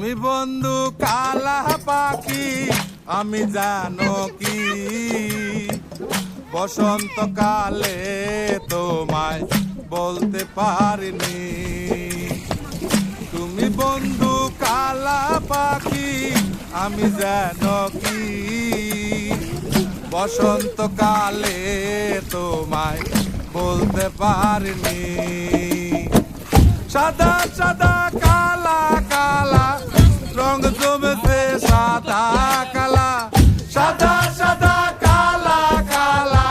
তুমি বন্ধু কালা পাখি আমি জানো কি বসন্তকালে তোমায় বলতে পারিনি। তুমি বন্ধু কালা পাখি আমি জানো কি বসন্তকালে তোমায় বলতে পারিনি। সাদা সাদা কালা কালা রং জমেছে সাদা কালা, সাদা সাদা কালা কালা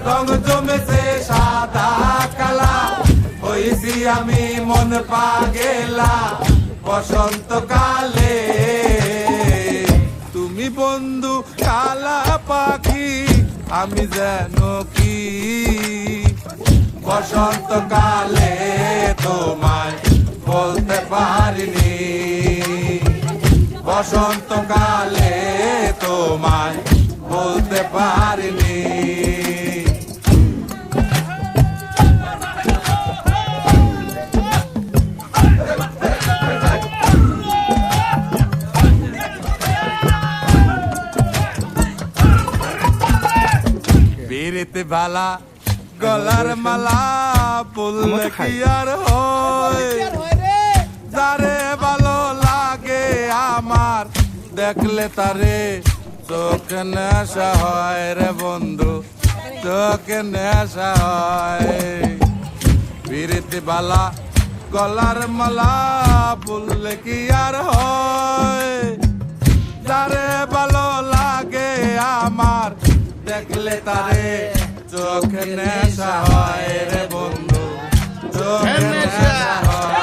রং জমেছে সাদা কালা। হইছি আমি মন পাগেলা বসন্তকালে। তুমি বন্ধু কালা পাখি আমি যেন কি বসন্তকালে তোমায় বলতে পারিনি। বসন্তকালে তোমায় বলতে পারিনি। বিরিতে বালা গলার মালা বললে কি আর হয়, যারে ভালো লাগে আমার দেখলে তারে চোখে নেশা হয় রে বন্ধু, চোখে নেশা হয়। বিরিতে বালা গলার মালা বললে কি আর হয়, যারে ভালো লাগে আমার দেখলে তারে চোখে নেশা হয় রে বন্ধু, চোখে নেশা হয়।